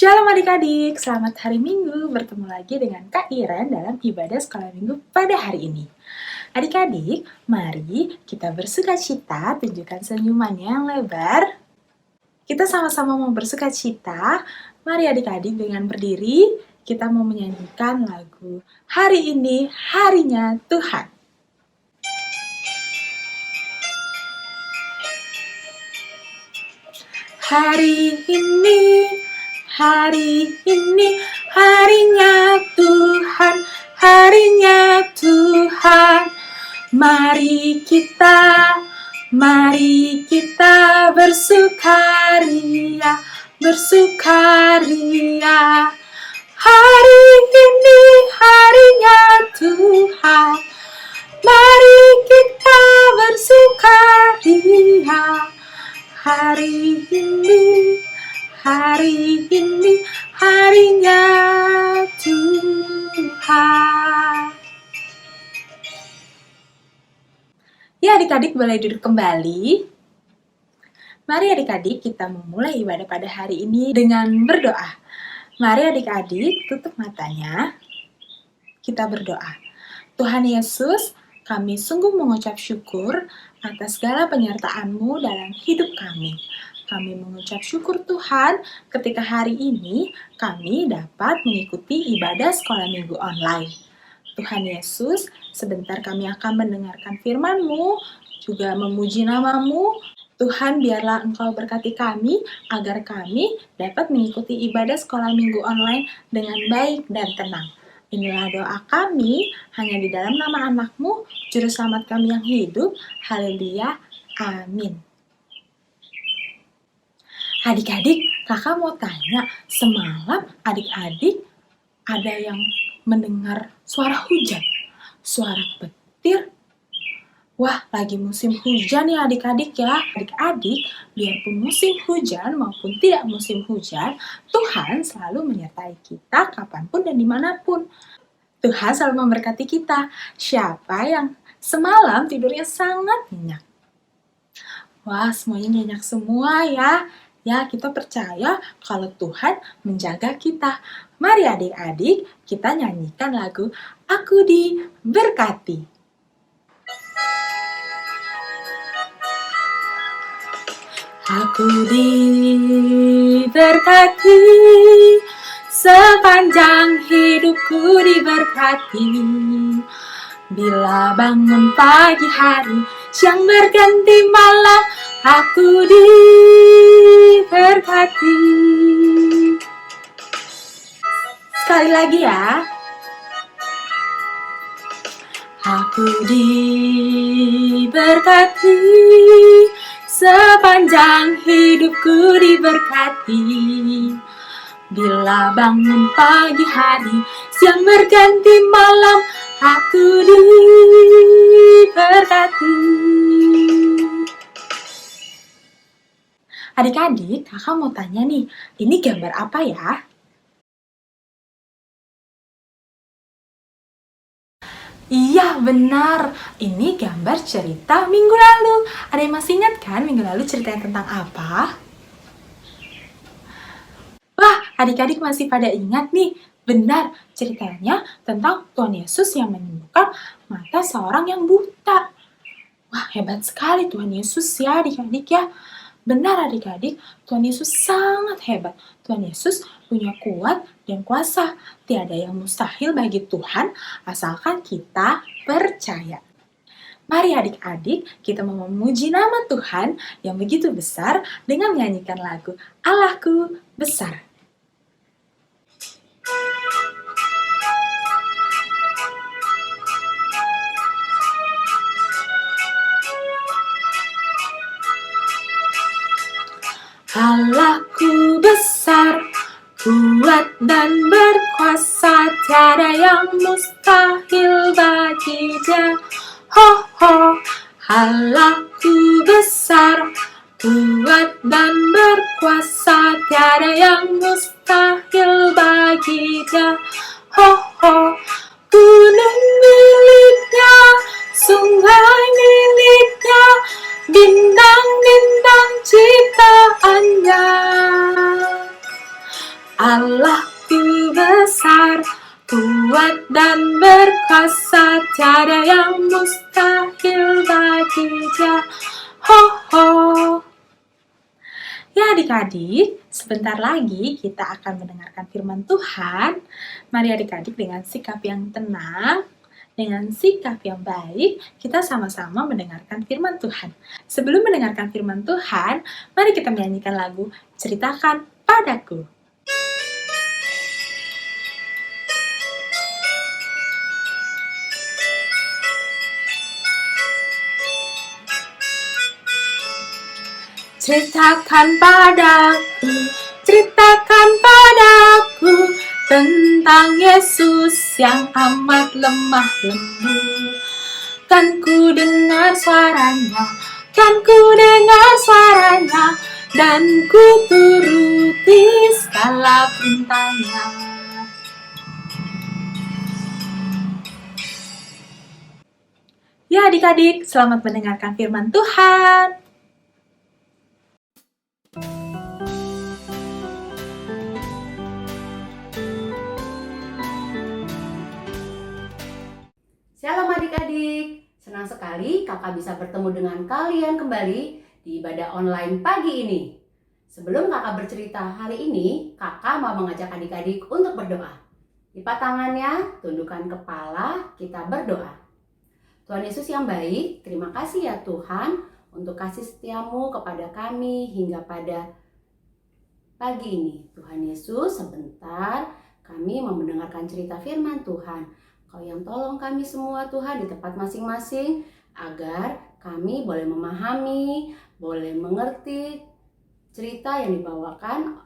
Shalom adik-adik, selamat hari Minggu. Bertemu lagi dengan Kak Iren dalam ibadah sekolah Minggu pada hari ini. Adik-adik, mari kita bersukacita, tunjukkan senyumannya yang lebar. Kita sama-sama mau bersukacita. Mari adik-adik dengan berdiri, kita mau menyanyikan lagu Hari Ini Harinya Tuhan. Hari ini harinya Tuhan, harinya Tuhan. Mari kita bersukaria. Hari ini harinya Tuhan. Mari kita bersukaria. Hari ini harinya Tuhan. Ya adik-adik boleh duduk kembali. Mari adik-adik kita memulai ibadah pada hari ini dengan berdoa. Mari adik-adik tutup matanya. Kita berdoa. Tuhan Yesus, kami sungguh mengucap syukur atas segala penyertaan-Mu dalam hidup kami. Kami mengucap syukur Tuhan ketika hari ini kami dapat mengikuti ibadah sekolah minggu online. Tuhan Yesus, sebentar kami akan mendengarkan firman-Mu, juga memuji nama-Mu. Tuhan, biarlah Engkau berkati kami agar kami dapat mengikuti ibadah sekolah minggu online dengan baik dan tenang. Inilah doa kami, hanya di dalam nama anak-Mu, Juru Selamat kami yang hidup. Haleluya. Amin. Adik-adik, kakak mau tanya, semalam adik-adik ada yang mendengar suara hujan, suara petir. Wah, lagi musim hujan ya adik-adik ya. Adik-adik, biarpun musim hujan maupun tidak musim hujan, Tuhan selalu menyertai kita kapanpun dan dimanapun. Tuhan selalu memberkati kita. Siapa yang semalam tidurnya sangat nyenyak? Wah, semuanya nyenyak semua ya. Ya, kita percaya kalau Tuhan menjaga kita. Mari adik-adik, kita nyanyikan lagu Aku Diberkati. Aku diberkati, sepanjang hidupku diberkati. Bila bangun pagi hari, siang berganti malam, aku diberkati. Sekali lagi ya. Aku diberkati, sepanjang hidupku diberkati. Bila bangun pagi hari, siang berganti malam, aku diberkati. Adik-adik, kakak mau tanya nih, ini gambar apa ya? Iya, benar. Ini gambar cerita minggu lalu. Ada yang masih ingat kan minggu lalu ceritanya tentang apa? Wah, adik-adik masih pada ingat nih. Benar, ceritanya tentang Tuhan Yesus yang menyembuhkan mata seorang yang buta. Wah, hebat sekali Tuhan Yesus ya adik-adik ya. Benar adik-adik, Tuhan Yesus sangat hebat. Tuhan Yesus punya kuat dan kuasa. Tiada yang mustahil bagi Tuhan asalkan kita percaya. Mari adik-adik, kita memuji nama Tuhan yang begitu besar dengan menyanyikan lagu Allahku Besar. Allahku besar, kuat dan berkuasa, tiada yang mustahil bagi Dia. Ho ho, Allahku besar, kuat dan berkuasa, tiada yang mustahil bagi Dia. Ho ho, gunung miliknya, sungai miliknya, bintang-bintang ciptaannya. tiada yang mustahil bagi Dia. Ho ho. Ya adik-adik, sebentar lagi kita akan mendengarkan firman Tuhan. Mari adik-adik dengan sikap yang tenang, dengan sikap yang baik, kita sama-sama mendengarkan firman Tuhan. Sebelum mendengarkan firman Tuhan, mari kita menyanyikan lagu Ceritakan Padaku. Ceritakan padaku tentang Yesus yang amat lemah lembut. Kan ku dengar suaranya, dan ku turuti segala perintahnya. Ya adik-adik, selamat mendengarkan firman Tuhan. Shalom adik-adik, senang sekali kakak bisa bertemu dengan kalian kembali di ibadah online pagi ini. Sebelum kakak bercerita hari ini, kakak mau mengajak adik-adik untuk berdoa. Lipat tangannya, tundukkan kepala, kita berdoa. Tuhan Yesus yang baik, terima kasih ya Tuhan untuk kasih setiamu kepada kami hingga pada pagi ini. Tuhan Yesus, sebentar kami mau mendengarkan cerita firman Tuhan. Kau yang tolong kami semua Tuhan di tempat masing-masing agar kami boleh memahami, boleh mengerti cerita yang dibawakan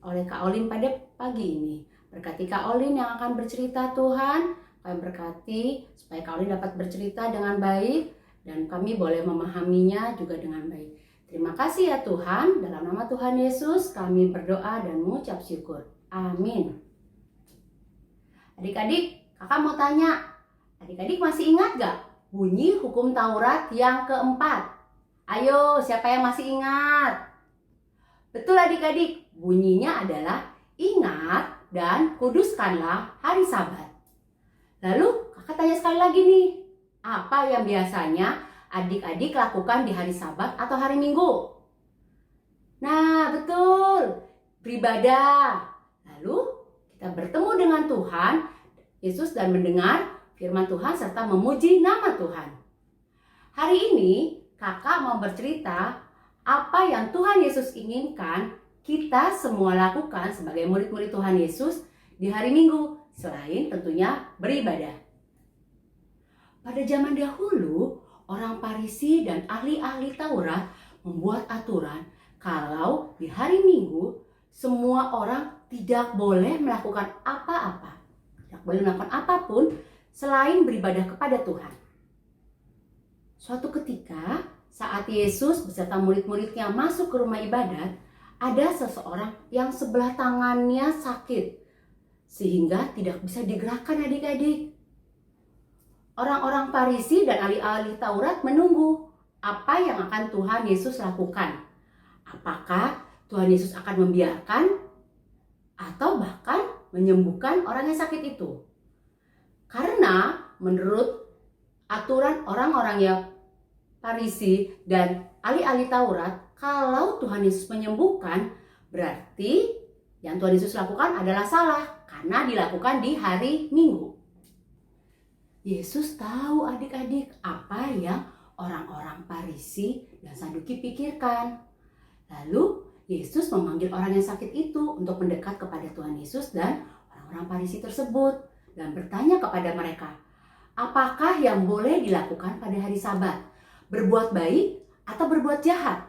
oleh Kak Olin pada pagi ini. Berkati Kak Olin yang akan bercerita Tuhan, kami berkati supaya Kak Olin dapat bercerita dengan baik dan kami boleh memahaminya juga dengan baik. Terima kasih ya Tuhan, dalam nama Tuhan Yesus kami berdoa dan mengucap syukur. Amin. Adik-adik, kakak mau tanya, adik-adik masih ingat gak bunyi hukum Taurat yang keempat? Ayo, siapa yang masih ingat? Betul adik-adik, bunyinya adalah ingat dan kuduskanlah hari Sabat. Lalu kakak tanya sekali lagi nih, apa yang biasanya adik-adik lakukan di hari Sabat atau hari Minggu? Nah, betul, beribadah. Lalu kita bertemu dengan Tuhan Yesus dan mendengar firman Tuhan serta memuji nama Tuhan. Hari ini kakak mau bercerita apa yang Tuhan Yesus inginkan kita semua lakukan sebagai murid-murid Tuhan Yesus di hari Minggu, selain tentunya beribadah. Pada zaman dahulu, orang Farisi dan ahli-ahli Taurat membuat aturan kalau di hari Minggu semua orang tidak boleh melakukan apa-apa. Boleh melakukan apapun selain beribadah kepada Tuhan. Suatu ketika saat Yesus beserta murid-muridnya masuk ke rumah ibadat, ada seseorang yang sebelah tangannya sakit sehingga tidak bisa digerakkan adik-adik. Orang-orang Farisi dan ahli-ahli Taurat menunggu apa yang akan Tuhan Yesus lakukan. Apakah Tuhan Yesus akan membiarkan atau bahkan menyembuhkan orang yang sakit itu. Karena menurut aturan orang-orang yang Farisi dan ahli-ahli Taurat, kalau Tuhan Yesus menyembuhkan, berarti yang Tuhan Yesus lakukan adalah salah karena dilakukan di hari Minggu. Yesus tahu adik-adik apa yang orang-orang Farisi dan Saduki pikirkan. Lalu Yesus memanggil orang yang sakit itu untuk mendekat kepada Tuhan Yesus dan orang-orang Farisi tersebut dan bertanya kepada mereka, apakah yang boleh dilakukan pada hari Sabat? Berbuat baik atau berbuat jahat?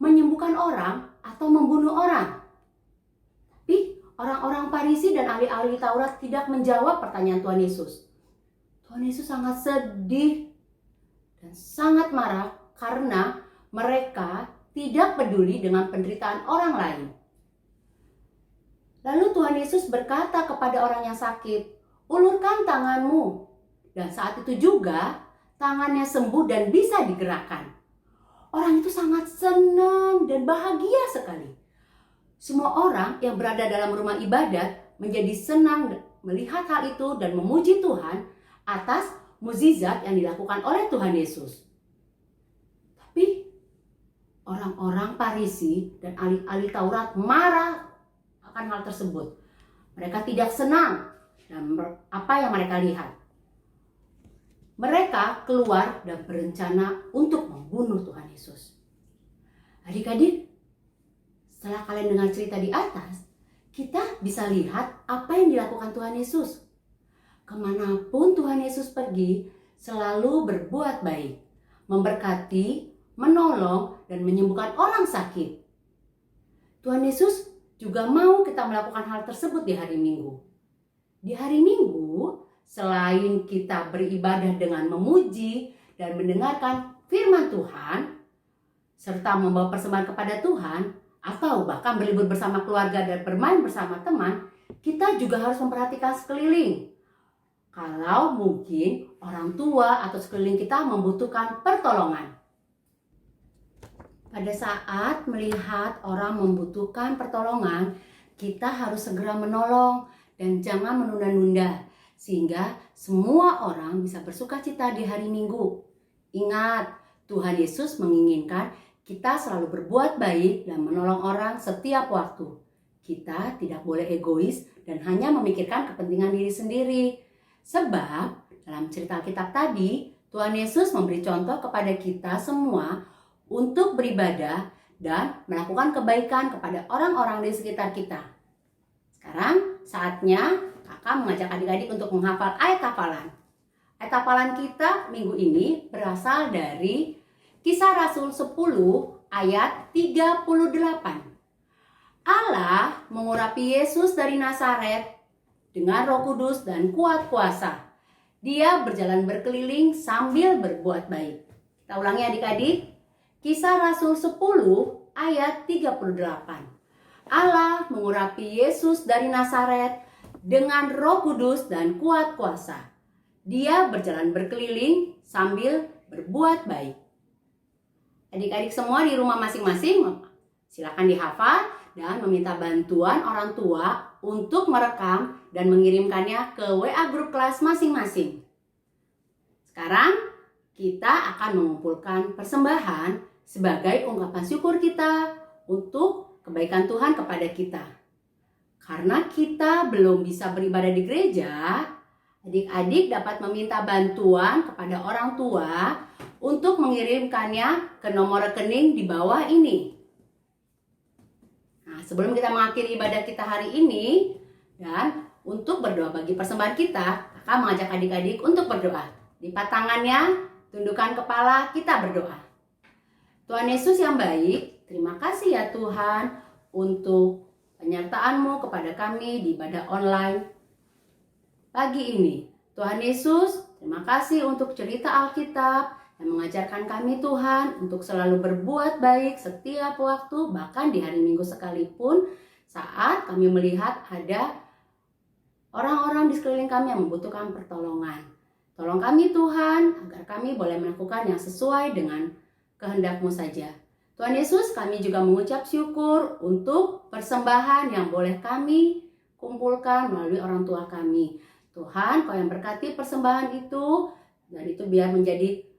Menyembuhkan orang atau membunuh orang? Tapi orang-orang Farisi dan ahli-ahli Taurat tidak menjawab pertanyaan Tuhan Yesus. Tuhan Yesus sangat sedih dan sangat marah karena mereka tidak peduli dengan penderitaan orang lain. Lalu Tuhan Yesus berkata kepada orang yang sakit, ulurkan tanganmu. Dan saat itu juga tangannya sembuh dan bisa digerakkan. Orang itu sangat senang dan bahagia sekali. Semua orang yang berada dalam rumah ibadat menjadi senang melihat hal itu dan memuji Tuhan atas mukjizat yang dilakukan oleh Tuhan Yesus. Tapi orang-orang Farisi dan ahli-ahli Taurat marah akan hal tersebut. Mereka tidak senang dengan apa yang mereka lihat. Mereka keluar dan berencana untuk membunuh Tuhan Yesus. Adik-adik, setelah kalian dengar cerita di atas, kita bisa lihat apa yang dilakukan Tuhan Yesus. Kemanapun Tuhan Yesus pergi, selalu berbuat baik, memberkati, menolong, dan menyembuhkan orang sakit. Tuhan Yesus juga mau kita melakukan hal tersebut di hari Minggu. Di hari Minggu, selain kita beribadah dengan memuji dan mendengarkan firman Tuhan, serta membawa persembahan kepada Tuhan, atau bahkan berlibur bersama keluarga dan bermain bersama teman, kita juga harus memperhatikan sekeliling. Kalau mungkin orang tua atau sekeliling kita membutuhkan pertolongan. Pada saat melihat orang membutuhkan pertolongan, kita harus segera menolong dan jangan menunda-nunda, sehingga semua orang bisa bersukacita di hari Minggu. Ingat, Tuhan Yesus menginginkan kita selalu berbuat baik dan menolong orang setiap waktu. Kita tidak boleh egois dan hanya memikirkan kepentingan diri sendiri. Sebab dalam cerita Alkitab tadi, Tuhan Yesus memberi contoh kepada kita semua untuk beribadah dan melakukan kebaikan kepada orang-orang di sekitar kita. Sekarang saatnya kakak mengajak adik-adik untuk menghafal ayat hafalan. Ayat hafalan kita minggu ini berasal dari Kisah Rasul 10 ayat 38. Allah mengurapi Yesus dari Nazaret dengan Roh Kudus dan kuat kuasa. Dia berjalan berkeliling sambil berbuat baik. Kita ulangi adik-adik. Kisah Rasul 10 ayat 38. Allah mengurapi Yesus dari Nazaret dengan Roh Kudus dan kuat kuasa. Dia berjalan berkeliling sambil berbuat baik. Adik-adik semua di rumah masing-masing, silakan dihafal dan meminta bantuan orang tua untuk merekam dan mengirimkannya ke WA grup kelas masing-masing. Sekarang kita akan mengumpulkan persembahan sebagai ungkapan syukur kita untuk kebaikan Tuhan kepada kita. Karena kita belum bisa beribadah di gereja, adik-adik dapat meminta bantuan kepada orang tua untuk mengirimkannya ke nomor rekening di bawah ini. Nah, sebelum kita mengakhiri ibadah kita hari ini dan untuk berdoa bagi persembahan kita, kakak mengajak adik-adik untuk berdoa. Lipat tangannya, tundukkan kepala, kita berdoa. Tuhan Yesus yang baik, terima kasih ya Tuhan untuk penyertaan-Mu kepada kami di ibadah online pagi ini. Tuhan Yesus, terima kasih untuk cerita Alkitab yang mengajarkan kami Tuhan untuk selalu berbuat baik setiap waktu, bahkan di hari Minggu sekalipun, saat kami melihat ada orang-orang di sekeliling kami yang membutuhkan pertolongan. Tolong kami Tuhan, agar kami boleh melakukan yang sesuai dengan kehendak-Mu saja. Tuhan Yesus, kami juga mengucap syukur untuk persembahan yang boleh kami kumpulkan melalui orang tua kami. Tuhan, Kau yang berkati persembahan itu, dan itu biar menjadi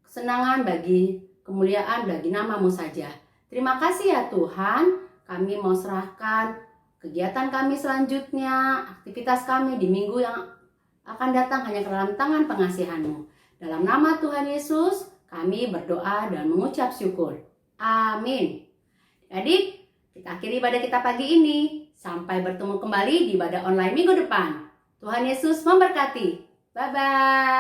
kesenangan bagi kemuliaan bagi nama-Mu saja. Terima kasih ya Tuhan, kami mau serahkan kegiatan kami selanjutnya, aktivitas kami di minggu yang akan datang hanya ke dalam tangan pengasihan-Mu. Dalam nama Tuhan Yesus, kami berdoa dan mengucap syukur. Amin. Adik, kita akhiri ibadah kita pagi ini. Sampai bertemu kembali di ibadah online minggu depan. Tuhan Yesus memberkati. Bye-bye.